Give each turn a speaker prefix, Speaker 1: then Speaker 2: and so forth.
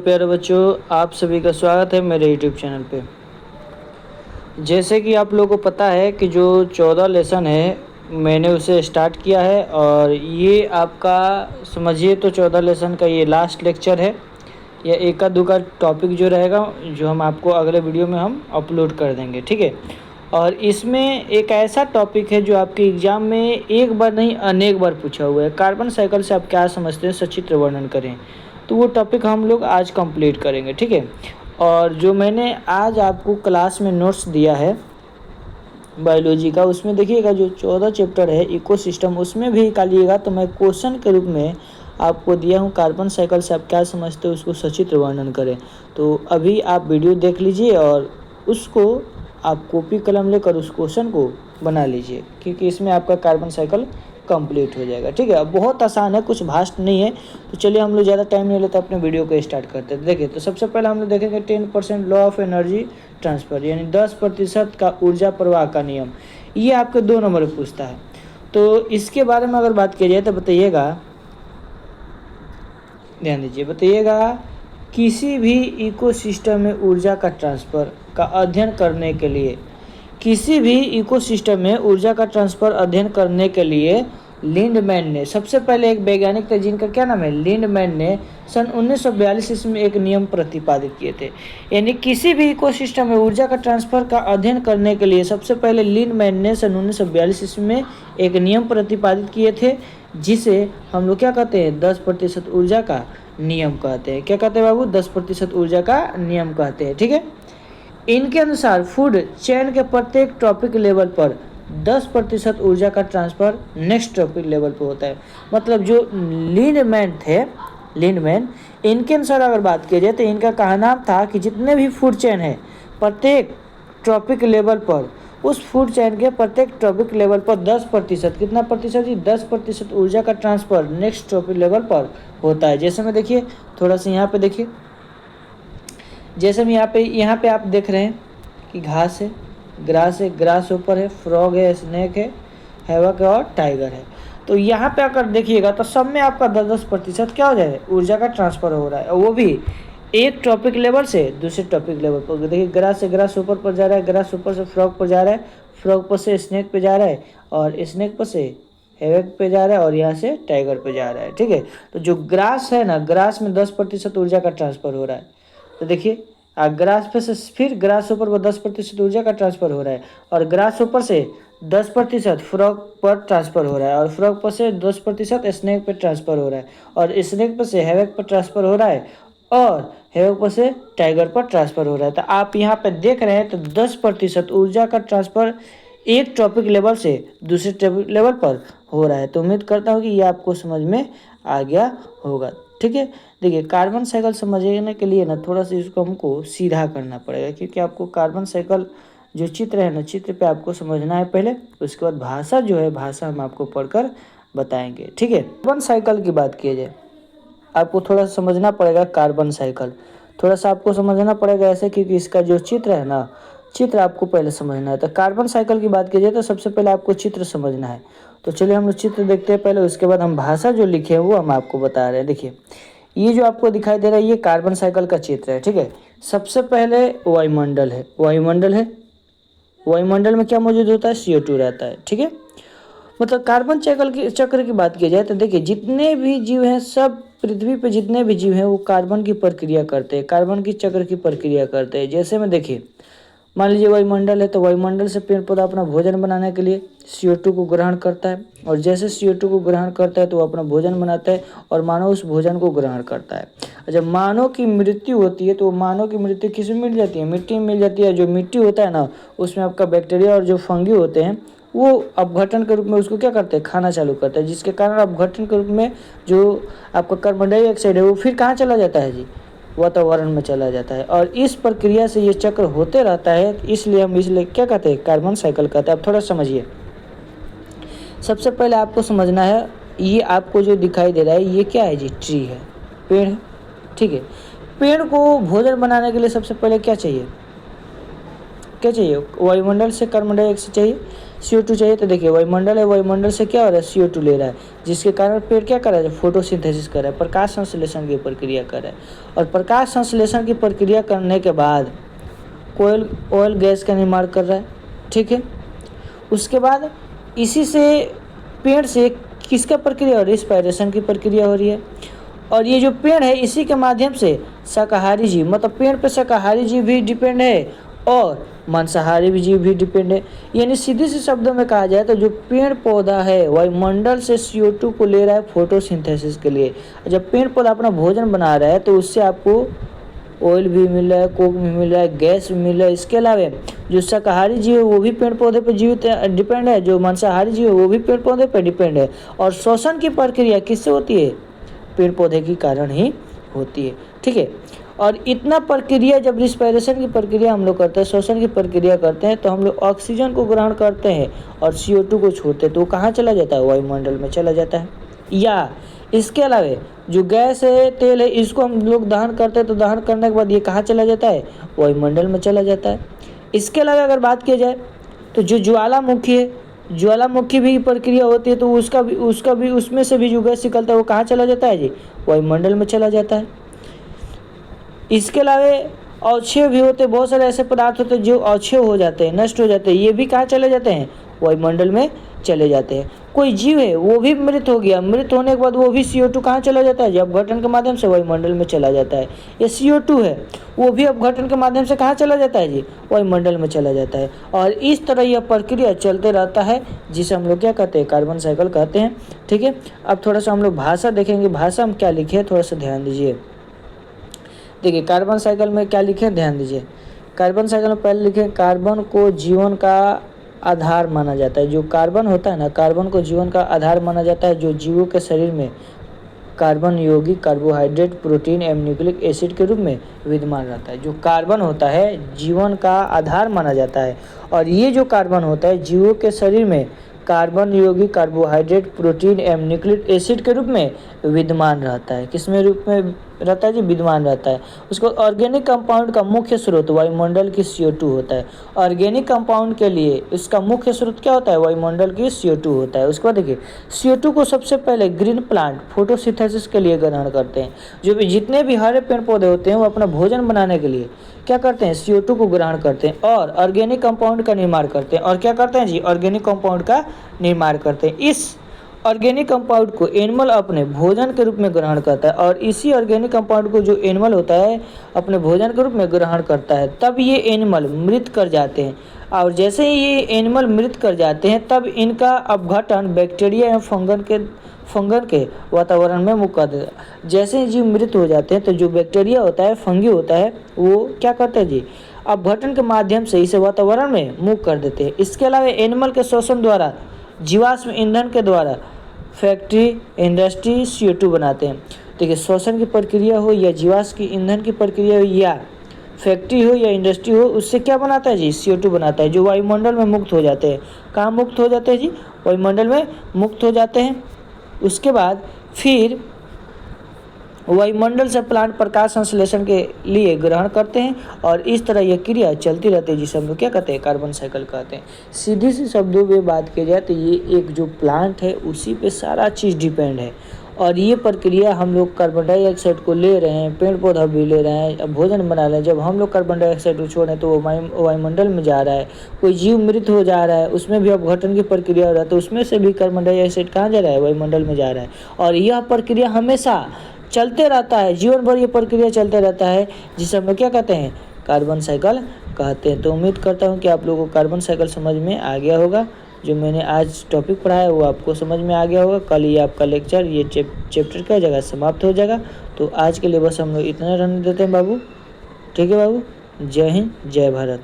Speaker 1: प्यारे बच्चों, आप सभी का स्वागत है मेरे यूट्यूब चैनल पे। जैसे कि आप लोगों को पता है कि जो 14 लेसन है मैंने उसे स्टार्ट किया है और ये आपका समझिए तो 14 लेसन का ये लास्ट लेक्चर है। या एका दुका टॉपिक जो रहेगा जो हम आपको अगले वीडियो में हम अपलोड कर देंगे, ठीक है। और इसमें एक ऐसा टॉपिक है जो आपके एग्ज़ाम में एक बार नहीं अनेक बार पूछा हुआ है। कार्बन साइकिल से आप क्या समझते हैं, सचित्र वर्णन करें। तो वो टॉपिक हम लोग आज कंप्लीट करेंगे, ठीक है। और जो मैंने आज आपको क्लास में नोट्स दिया है बायोलॉजी का, उसमें देखिएगा जो 14 चैप्टर है इकोसिस्टम, उसमें भी निकालिएगा तो मैं क्वेश्चन के रूप में आपको दिया हूँ कार्बन साइकिल से आप क्या समझते हो उसको सचित्र वर्णन करें। तो अभी आप वीडियो देख लीजिए और उसको आप कॉपी कलम लेकर उस क्वेश्चन को बना लीजिए, क्योंकि इसमें आपका कार्बन साइकिल कंप्लीट हो जाएगा, ठीक है। अब बहुत आसान है, कुछ भास्ट नहीं है। तो चलिए हम लोग ज़्यादा टाइम नहीं लेते, अपने वीडियो को स्टार्ट करते हैं। देखिए, तो सबसे पहले हम लोग देखेंगे 10% लॉ ऑफ एनर्जी ट्रांसफ़र, यानी 10% का ऊर्जा प्रवाह का नियम। ये आपके 2 नंबर में पूछता है। तो इसके बारे में अगर बात की जाए तो बताइएगा, ध्यान दीजिए, बताइएगा किसी भी इकोसिस्टम में ऊर्जा का ट्रांसफ़र का अध्ययन करने के लिए, किसी भी इकोसिस्टम में ऊर्जा का ट्रांसफ़र अध्ययन करने के लिए लिंडमैन ने, सबसे पहले एक वैज्ञानिक थे जिनका क्या नाम है, लिंडमैन ने सन 1942 ईस्वी में एक नियम प्रतिपादित किए थे। यानी किसी भी इकोसिस्टम में ऊर्जा का ट्रांसफ़र का अध्ययन करने के लिए सबसे पहले लिंडमैन ने सन 1942 ईस्वी में एक नियम प्रतिपादित किए थे, जिसे हम लोग क्या कहते हैं, 10% ऊर्जा का नियम कहते हैं। क्या कहते हैं बाबू, 10% ऊर्जा का नियम कहते हैं, ठीक है। इनके अनुसार फूड चेन के प्रत्येक टॉपिक लेवल पर 10% ऊर्जा का ट्रांसफ़र नेक्स्ट टॉपिक लेवल पर होता है। मतलब जो लिंडमैन थे, लिंडमैन, इनके अनुसार अगर बात की जाए तो इनका कहना था कि जितने भी फूड चेन है प्रत्येक टॉपिक लेवल पर, उस फूड चेन के प्रत्येक टॉपिक लेवल पर 10%, कितना प्रतिशत जी, 10% ऊर्जा का ट्रांसफ़र नेक्स्ट टॉपिक लेवल पर होता है। जैसे में देखिए, थोड़ा सा यहाँ पे देखिए, जैसे हम यहाँ पे आप देख रहे हैं कि घास है, ग्रास है, ग्रास ऊपर है, फ्रॉग है, स्नेक है, हैवक है और टाइगर है। तो यहाँ पे अगर देखिएगा तो सब में आपका 10-10% क्या हो जाए, ऊर्जा का ट्रांसफ़र हो रहा है, और वो भी एक टॉपिक लेवल से दूसरे टॉपिक लेवल पर। देखिए, ग्रास से ग्रास ऊपर पर जा रहा है, ग्रास ऊपर से फ्रॉग पर जा रहा है, फ्रॉग पर से स्नेक पे जा रहा है, और स्नेक पर से हैवक पे जा रहा है, और यहाँ से टाइगर पे जा रहा है, ठीक है। तो जो ग्रास है ना, ग्रास में 10% ऊर्जा का ट्रांसफ़र हो रहा है। तो देखिए, ग्रास पे से फिर ग्रास ऊपर पर 10% ऊर्जा का ट्रांसफ़र हो रहा है, और ग्रास ऊपर से 10% फ्रॉग पर ट्रांसफ़र हो रहा है, और फ्रॉग पर से 10% स्नेक पर ट्रांसफ़र हो रहा है, और स्नेक पर से हैवक पर ट्रांसफ़र हो रहा है, और हैवक पर से टाइगर पर ट्रांसफ़र हो रहा है। तो आप यहाँ पे देख रहे हैं तो 10% ऊर्जा का ट्रांसफ़र एक टॉपिक लेवल से दूसरे टॉपिक लेवल पर हो रहा है। तो उम्मीद करता हूँ कि ये आपको समझ में आ गया होगा, ठीक है। देखिए, कार्बन साइकिल समझने के लिए ना थोड़ा सा इसको हमको सीधा करना पड़ेगा, क्योंकि आपको कार्बन साइकिल जो चित्र है ना, चित्र पे आपको समझना है पहले, उसके बाद भाषा जो है, भाषा हम आपको पढ़कर बताएंगे, ठीक है। कार्बन साइकिल की बात की जाए, आपको थोड़ा सा समझना पड़ेगा कार्बन साइकिल, थोड़ा सा आपको समझना पड़ेगा ऐसे, क्योंकि इसका जो चित्र है ना, चित्र आपको पहले समझना है। तो कार्बन साइकिल की बात की जाए तो सबसे पहले आपको चित्र समझना है। तो चलिए हम लोग चित्र देखते हैं पहले, उसके बाद हम भाषा जो लिखे हैं वो हम आपको बता रहे हैं। देखिए, ये जो आपको दिखाई दे रहा है ये कार्बन साइकिल का चित्र है, ठीक है। सबसे पहले वायुमंडल है, वायुमंडल है, वायुमंडल में क्या मौजूद होता है, CO2 रहता है, ठीक है। मतलब कार्बन चक्र की बात की जाए तो देखिए, जितने भी जीव हैं, सब पृथ्वी पे जितने भी जीव हैं वो कार्बन की प्रक्रिया करते हैं, कार्बन की चक्र की प्रक्रिया करते हैं। जैसे में देखिए, मान लीजिए वायुमंडल है, तो वायुमंडल से पेड़ पौधा अपना भोजन बनाने के लिए CO2 को ग्रहण करता है, और जैसे CO2 को ग्रहण करता है तो वो अपना भोजन बनाता है, और मानव उस भोजन को ग्रहण करता है। जब मानव की मृत्यु होती है तो मानव की मृत्यु किस में मिल जाती है, मिट्टी में मिल जाती है। जो मिट्टी होता है ना, उसमें आपका बैक्टीरिया और जो फंगी होते हैं वो अपघटन के रूप में उसको क्या करते हैं, खाना चालू करते हैं, जिसके कारण अपघटन के रूप में जो आपका कार्बन डाइऑक्साइड है वो फिर कहाँ चला जाता है जी, वातावरण में चला जाता है। और इस प्रक्रिया से ये चक्र होते रहता है, इसलिए हम इसलिए क्या कहते हैं, कार्बन साइकिल कहते हैं। अब थोड़ा समझिए, सबसे पहले आपको समझना है, ये आपको जो दिखाई दे रहा है ये क्या है जी, ट्री है, पेड़ है, ठीक है। पेड़ को भोजन बनाने के लिए सबसे पहले क्या चाहिए, क्या चाहिए, वायुमंडल से कार्बन डाइऑक्साइड चाहिए। CO2 चाहिए, तो देखिए वायुमंडल है, वायुमंडल से क्या हो रहा है, CO2 ले रहा है, जिसके कारण पेड़ क्या कर रहा है, फोटोसिंथेसिस कर रहा है, प्रकाश संश्लेषण की प्रक्रिया कर रहा है। और प्रकाश संश्लेषण की प्रक्रिया करने के बाद कोयल ऑयल गैस का निर्माण कर रहा है, ठीक है। उसके बाद इसी से पेड़ से किसका प्रक्रिया हो रही है, रिस्पायरेशन की प्रक्रिया हो रही है। और ये जो पेड़ है इसी के माध्यम से शाकाहारी जीव, मतलब पेड़ पे शाकाहारी जीव भी डिपेंड है और मांसाहारी भी जीव भी डिपेंड है। यानी सीधे से शब्दों में कहा जाए तो जो पेड़ पौधा है वायुमंडल से CO2 को ले रहा है फोटोसिंथेसिस के लिए। जब पेड़ पौधा अपना भोजन बना रहा है तो उससे आपको ऑयल भी मिल रहा है, कोक भी मिल रहा है, गैस भी मिल रहा है। इसके अलावा जो शाकाहारी जीव है वो भी पेड़ पौधे पर जीवित डिपेंड है, जो मांसाहारी जीव है वो भी पेड़ पौधे पर डिपेंड है। और श्वसन की प्रक्रिया किससे होती है, पेड़ पौधे के कारण ही होती है, ठीक है। और इतना प्रक्रिया, जब रिस्पायरेशन की प्रक्रिया हम लोग करते हैं, श्वसन की प्रक्रिया करते हैं, तो हम लोग ऑक्सीजन को ग्रहण करते हैं और CO2 को छोड़ते हैं, तो वो कहाँ चला जाता है, वायुमंडल में चला जाता है। या इसके अलावा जो गैस है, तेल है, इसको हम लोग दहन करते हैं, तो दहन करने के बाद ये कहाँ चला जाता है, वायुमंडल में चला जाता है। इसके अलावा अगर बात की जाए तो जो ज्वालामुखी है, ज्वालामुखी भी प्रक्रिया होती है, तो उसका भी उसमें से भी जो गैस निकलता है वो कहाँ चला जाता है जी, वायुमंडल में चला जाता है। इसके अलावा अवक्षय भी होते हैं, बहुत सारे ऐसे पदार्थ होते हैं जो अवक्षय हो जाते हैं, नष्ट हो जाते हैं, ये भी कहाँ चले जाते हैं, वायुमंडल में चले जाते हैं। कोई जीव है वो भी मृत हो गया, मृत होने के बाद वो भी CO2 कहाँ चला जाता है, जब अपघटन के माध्यम से वायुमंडल में चला जाता है। ये CO2 है वो भी अपघटन के माध्यम से कहाँ चला जाता है जी, वायुमंडल में चला जाता है। और इस तरह यह प्रक्रिया चलते रहता है, जिसे हम लोग क्या कहते हैं, कार्बन साइकिल कहते हैं, ठीक है। अब थोड़ा सा हम लोग भाषा देखेंगे, भाषा में क्या लिखे हैं थोड़ा सा ध्यान दीजिए। देखिए कार्बन साइकिल में क्या लिखे, ध्यान दीजिए। कार्बन साइकिल में पहले लिखे, कार्बन को जीवन का आधार माना जाता है। जो कार्बन होता है ना, कार्बन को जीवन का आधार माना जाता है, जो जीवों के शरीर में कार्बन यौगिक कार्बोहाइड्रेट, प्रोटीन एवं न्यूक्लिक एसिड के रूप में विद्यमान रहता है। जो कार्बन होता है जीवन का आधार माना जाता है, और ये जो कार्बन होता है जीवों के शरीर में कार्बन यौगिक कार्बोहाइड्रेट, प्रोटीन एवं न्यूक्लिक एसिड के रूप में विद्यमान रहता है। किसमें रूप में रहता है जी, विद्यमान रहता है। उसको ऑर्गेनिक कंपाउंड का मुख्य स्रोत वायुमंडल की CO2 होता है। ऑर्गेनिक कंपाउंड के लिए इसका मुख्य स्रोत क्या होता है, वायुमंडल की CO2 होता है। उसके बाद देखिए CO2 को सबसे पहले ग्रीन प्लांट फोटोसिंथेसिस के लिए ग्रहण करते हैं। जो भी जितने भी हरे पेड़ पौधे होते हैं वो अपना भोजन बनाने के लिए क्या करते हैं, CO2 को ग्रहण करते हैं और ऑर्गेनिक कंपाउंड का निर्माण करते हैं। और क्या करते हैं जी, ऑर्गेनिक कंपाउंड का निर्माण करते हैं। इस ऑर्गेनिक कंपाउंड को एनिमल अपने भोजन के रूप में ग्रहण करता है, और इसी ऑर्गेनिक कंपाउंड को जो एनिमल होता है अपने भोजन के रूप में ग्रहण करता है, तब ये एनिमल मृत कर जाते हैं। और जैसे ही ये एनिमल मृत कर जाते हैं तब इनका अपघटन बैक्टीरिया एवं फंगन के वातावरण में मुक्त कर देता है। जैसे ही जीव मृत हो जाते हैं तो जो बैक्टीरिया होता है, फंगी होता है, वो क्या करता है जी, अपघटन के माध्यम से इसे वातावरण में मुक्त कर देते हैं। इसके अलावा एनिमल के श्वसन द्वारा, जीवाश्म ईंधन के द्वारा फैक्ट्री, इंडस्ट्री CO2 बनाते हैं। देखिए श्वसन की प्रक्रिया हो या जीवाश्म की ईंधन की प्रक्रिया हो या फैक्ट्री हो या इंडस्ट्री हो, उससे क्या बनाता है जी, CO2 बनाता है, जो वायुमंडल में मुक्त हो जाते हैं। कहाँ मुक्त हो जाते हैं जी, वायुमंडल में मुक्त हो जाते हैं। उसके बाद फिर वायुमंडल से प्लांट प्रकाश संश्लेषण के लिए ग्रहण करते हैं, और इस तरह यह क्रिया चलती रहती है, जिसे हम लोग क्या कहते हैं, कार्बन साइकिल कहते हैं। सीधी सी शब्दों में बात की जाए तो ये एक जो प्लांट है उसी पे सारा चीज़ डिपेंड है, और ये प्रक्रिया हम लोग कार्बन डाइऑक्साइड को ले रहे हैं, पेड़ पौधा भी ले रहे हैं, अब भोजन बना रहे हैं। जब हम लोग कार्बन डाइऑक्साइड को छोड़ रहे हैं तो वो वायुमंडल में जा रहा है। कोई जीव मृत हो जा रहा है, उसमें भी अपघटन की प्रक्रिया हो रहा है, तो उसमें से भी कार्बन डाइऑक्साइड कहाँ जा रहा है, वायुमंडल में जा रहा है। और यह प्रक्रिया हमेशा चलते रहता है, जीवन भर ये प्रक्रिया चलते रहता है, जिसे हम लोग क्या कहते हैं, कार्बन साइकिल कहते हैं। तो उम्मीद करता हूँ कि आप लोगों को कार्बन साइकिल समझ में आ गया होगा। जो मैंने आज टॉपिक पढ़ाया है वो आपको समझ में आ गया होगा। कल ये आपका लेक्चर ये चैप्टर का जगह समाप्त हो जाएगा। तो आज के लिए बस हम लोग इतना रहने देते हैं बाबू, ठीक है बाबू। जय हिंद, जय भारत।